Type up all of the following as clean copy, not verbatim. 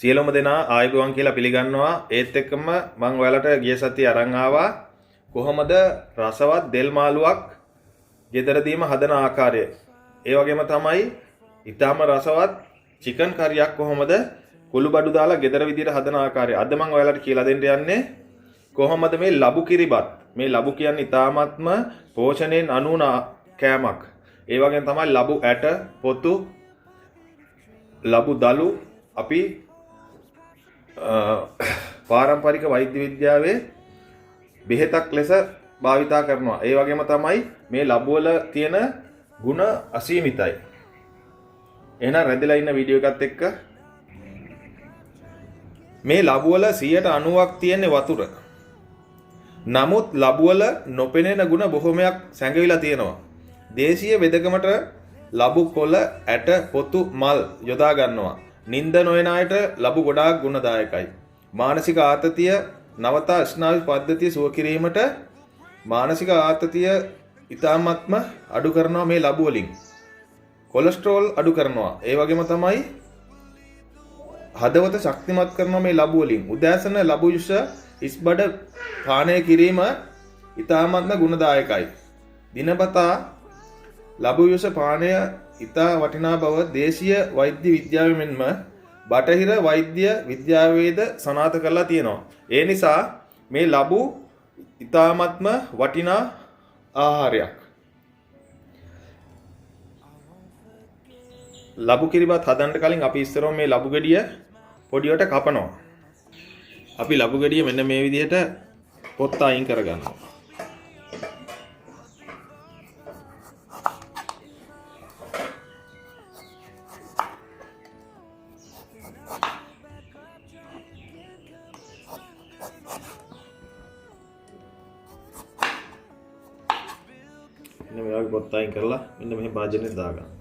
සියලුම දෙනා ආයුබෝවන් කියලා පිළිගන්නවා. ඒත් එක්කම මම ඔයාලට ගිය සතියේ අරන් ආවා කොහොමද රසවත් දෙල් මාළුවක් ගෙදරදීම හදන ආකාරය. ඒ වගේම තමයි ඊටාම රසවත් චිකන් කරියක් කොහොමද කුළු බඩු දාලා ගෙදර විදියට හදන ආකාරය. අද මම ඔයාලට කියලා දෙන්න යන්නේ කොහොමද මේ ලබු කිරිබත්. මේ ලබු කියන්නේ ඊටාමත්ම පෝෂණයෙන් අනුන කෑමක්. ඒ වගේම තමයි ලබු ඇට, පොතු, ලබු දලු අපි පාරම්පරික වෛද්‍ය විද්‍යාවේ බෙහෙතක් ලෙස භාවිතා කරනවා. ඒ වගේම තමයි මේ ලබු වල තියෙන ಗುಣ අසීමිතයි. එහෙනම් රැඳිලා ඉන්න වීඩියෝ එකත් එක්ක මේ ලබු වල 90%ක් තියෙන්නේ වතුර. නමුත් ලබු වල නොපෙනෙන ಗುಣ බොහොමයක් සැඟවිලා තියෙනවා. දේශීය වෙදකමට ලබු කොළ, ඇට, පොතු, මල් යොදා ගන්නවා. නිින්ද නොයන අයට ලබු ගොඩාක් ගුණදායකයි. මානසික ආතතිය නවතා ස්නායු පද්ධතිය සුව කිරීමට මානසික ආතතිය ඊටාත්ම අඩු කරනවා මේ ලබු වලින්. කොලෙස්ටරෝල් අඩු කරනවා. ඒ වගේම තමයි හදවත ශක්තිමත් කරනවා මේ ලබු වලින්. උදෑසන ලබු යුෂ ඉස්බඩ පානය කිරීම ඊටාත්ම ගුණදායකයි. දිනපතා ලබු යුෂ පානය ඉතා වටිනා බව දේශීය වෛද්‍ය විද්‍යාව මෙන්ම බටහිර වෛද්‍ය විද්‍යාවේද සනාථ කරලා තියෙනවා. ඒ නිසා මේ ලබු ඉතාමත්ම වටිනා ආහාරයක්. ලබු කිරිබත් හදන්න කලින් අපි ඉස්සරම මේ ලබු ගෙඩිය පොඩියට කපනවා. අපි ලබු ගෙඩිය මෙන්න මේ විදිහට පොත්ත අයින් කරගන්නවා. මෙන්න මේ වගේ පොත් අයින් කරලා මෙන්න මෙහි භාජනෙට දාගන්න.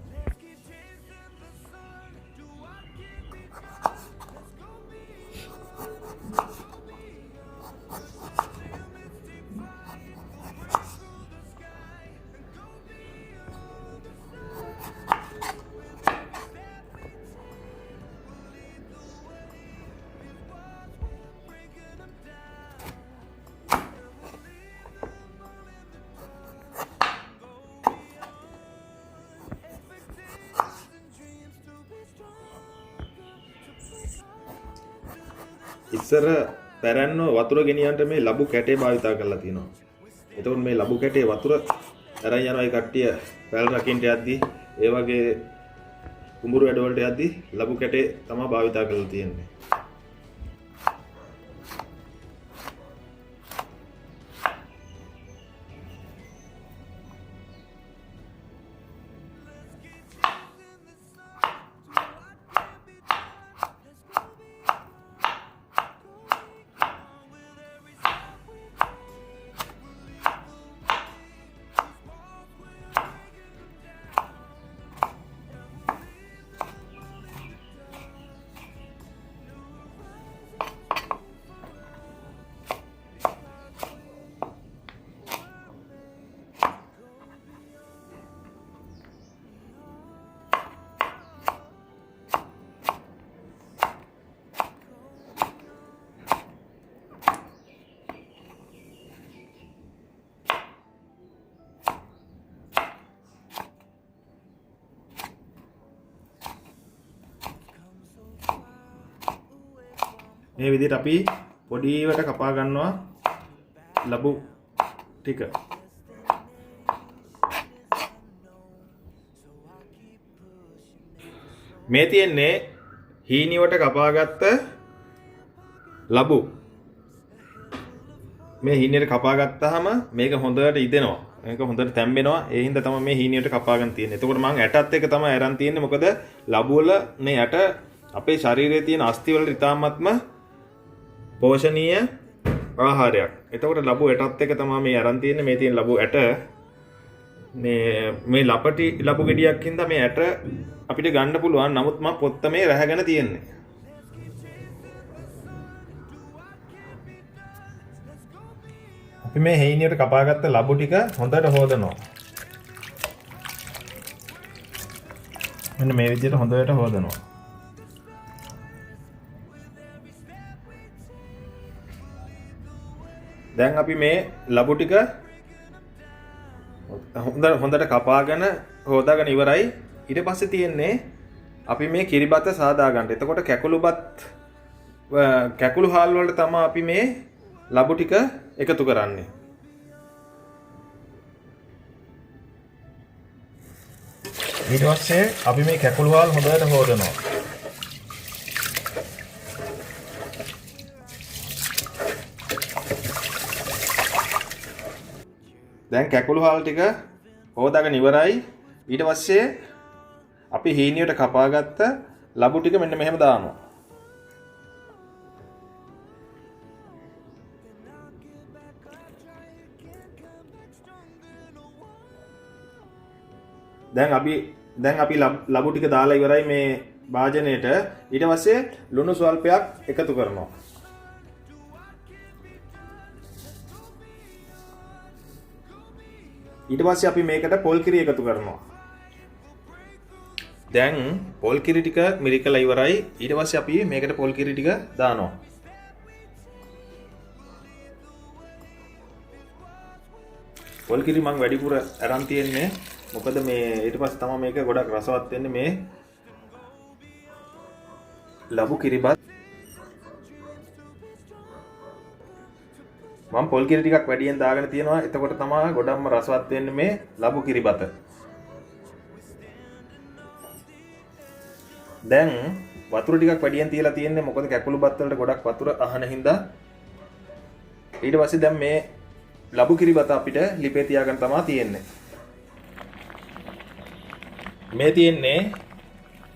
ඉස්සර පැරැන්නෝ වතුර ගෙනියන්න මේ ලබු කැටේ භාවිතා කරලා තියෙනවා. එතකොට මේ ලබු කැටේ වතුර අරන් යනවා ඒ කට්ටිය පැල් රකින්න යද්දී ඒ වගේ කුඹුරු වැඩ වලට යද්දී ලබු කැටේ තමයි භාවිතා කරලා තියෙන්නේ. මේ විදිහට අපි පොඩිවට කපා ගන්නවා ලබු ටික. මේ තියෙන්නේ හීනියට කපාගත්ත ලබු. මේ හීනියට කපා ගත්තාම මේක හොඳට ඉදෙනවා. මේක හොඳට තැම්බෙනවා. ඒ හින්දා තමයි මේ හීනියට කපාගෙන තියෙන්නේ. එතකොට මම ඇටත් එක තමයි අරන් තියෙන්නේ. මොකද ලබු වල මේ ඇට අපේ ශරීරයේ තියෙන අස්ථි වලට ඉතාමත්ම පෝෂණීය ආහාරයක්. එතකොට ලබු ඇටත් එක තමයි මේ අරන් තියෙන්නේ. මේ තියෙන ලබු ඇට මේ ලපටි ලබු ගෙඩියක් හින්දා මේ ඇට අපිට ගන්න පුළුවන්. නමුත් මම පොත්ත මේ රැහැගෙන තියෙන්නේ. අපි මේ හේනියට කපාගත්ත ලබු ටික හොඳට හොදනවා. මෙන්න මේ විදිහට හොඳට හොදනවා. දැන් අපි මේ ලබු ටික හොඳට කපාගෙන හොදාගෙන ඉවරයි. ඊට පස්සේ තියෙන්නේ අපි මේ කිරිබත සාදා ගන්න. එතකොට කැකුළු හාල් වලට තමයි අපි මේ ලබු ටික එකතු කරන්නේ. ඊට පස්සේ අපි මේ කැකුළු හාල් හොඳට හොදනවා. දැන් කැකුළු හාල් ටික හොදාගෙන ඉවරයි. ඊට පස්සේ අපි හීනියට කපාගත්ත ලබු ටික මෙන්න මෙහෙම දානවා. දැන් අපි ලබු ටික දාලා ඉවරයි මේ භාජනයේට. ඊට පස්සේ ලුණු ස්වල්පයක් එකතු කරනවා. ඊට පස්සේ අපි මේකට පොල් කිරි එකතු කරනවා. දැන් පොල් කිරි ටික මිරිකලා ඉවරයි. ඊට පස්සේ අපි මේකට පොල් කිරි ටික දානවා. පොල් කිරි මම වැඩිපුර අරන් තියන්නේ මොකද මේ ඊට පස්සේ තමයි මේක ගොඩක් රසවත් වෙන්නේ මේ ලබු කිරිබත්. මම පොල් කිරි ටිකක් වැඩියෙන් දාගෙන තියෙනවා. එතකොට තමයි ගොඩක්ම රසවත් වෙන්නේ මේ ලබු කිරිබත. දැන් වතුර ටිකක් වැඩියෙන් තියලා තියෙන්නේ මොකද කැකුළු බත් වලට ගොඩක් වතුර අහන හින්දා. ඊට පස්සේ දැන් මේ ලබු කිරිබත අපිට ලිපේ තියාගන්න තමයි තියෙන්නේ. මේ තියෙන්නේ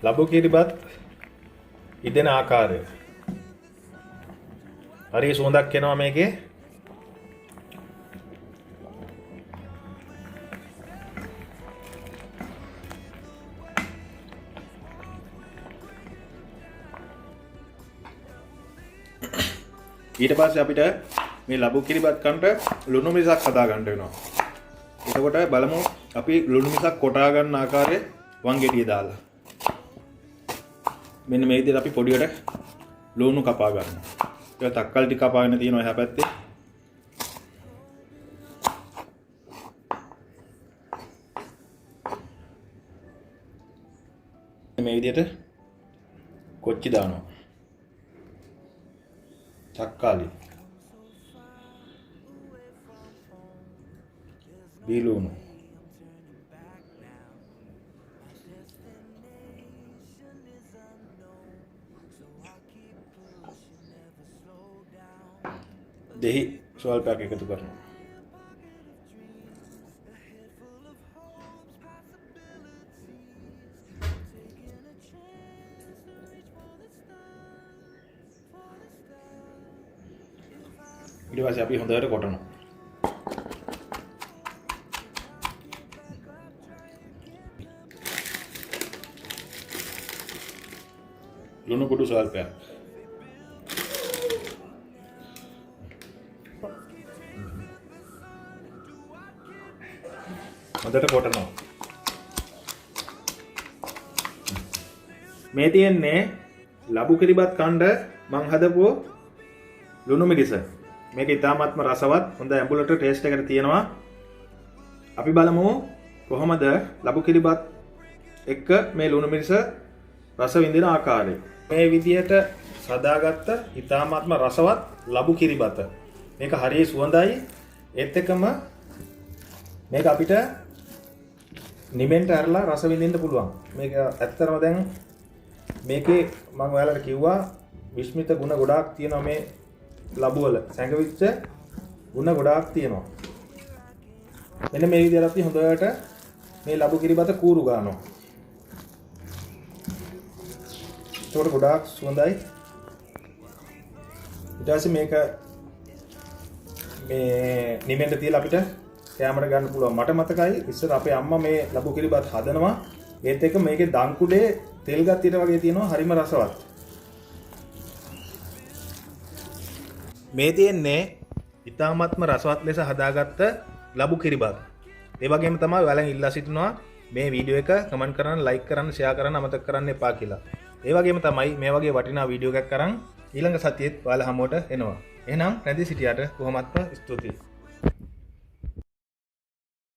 ලබු කිරිබත් ඉදෙන ආකාරය. හරි සුවඳක් එනවා මේකේ. ඊට පස්සේ අපිට මේ ලබු කිරිබත් කන්ට ලුණු මිසක් හදා ගන්න වෙනවා. එතකොට බලමු අපි ලුණු මිසක් කොටා ගන්න ආකාරය වංගෙඩිය දාලා. මෙන්න මේ විදිහට අපි පොඩියට ලුණු කපා ගන්නවා. ඒක තක්කල් ටික කපාගෙන තියෙනවා එහා පැත්තේ. මේ විදිහට කොච්චි දානවා. තක්කාලි බීලුණු දෙහි ස්වල්පයක් එකතු කරනවා. ඊට පස්සේ අපි හොඳට කොටනවා. ලුණු කුඩු ස්වල්පයක්. හොඳට කොටනවා. මේ තියෙන්නේ ලබු කිරිබත් කණ්ඩ මං හදපුව ලුණු මිරිස. මේක ඉතාමත්ම රසවත් හොඳ ඇඹුලට ටේස්ට් එකකට තියෙනවා. අපි බලමු කොහොමද ලබු කිරිබත් එක්ක මේ ලුණු මිරිස රස විඳින ආකාරය. මේ විදිහට සදාගත්ත ඉතාමත්ම රසවත් ලබු කිරිබත. මේක හරිය සුවඳයි. ඒත් එක්කම මේක අපිට නිමෙන්ට ඇරලා රස විඳින්න පුළුවන්. මේක ඇත්තටම දැන් මේකේ මම ඔයාලට කිව්වා විශ්මිත ගුණ ගොඩාක් තියෙනවා මේ ලබු වල. සැඟවිච්ච ගුණ ගොඩාක් තියෙනවා. මෙන්න මේ විදිහට අපි හොඳට මේ ලබු කිරිබත කූරු ගන්නවා. ඒකට ගොඩාක් සුවඳයි. ඊට පස්සේ මේක මේ නිමෙන්ට තියලා අපිට කැමරට ගන්න පුළුවන්. මට මතකයි ඉස්සර අපේ අම්මා මේ ලබු කිරිබත් හදනවා. ඒත් එක්ක මේකේ දංකුඩේ තෙල් ගතියට වගේ තියෙනවා. හරිම රසවත්. මේ තියෙන්නේ ඉතාමත්ම රසවත් ලෙස හදාගත්ත ලබු කිරිබත්. ඒ වගේම තමයි ඔයාලන් ඉල්ලා සිටිනවා මේ වීඩියෝ එක කමෙන්ට් කරන්න, ලයික් කරන්න, ෂෙයා කරන්න අමතක කරන්න එපා කියලා. ඒ වගේම තමයි මේ වගේ වටිනා වීඩියෝ එකක් අරන් ඊළඟ සතියේත් ඔයාලා හමුවට එනවා. එහෙනම් නැදී සිටියට කොහොමත්ම ස්තුතියි.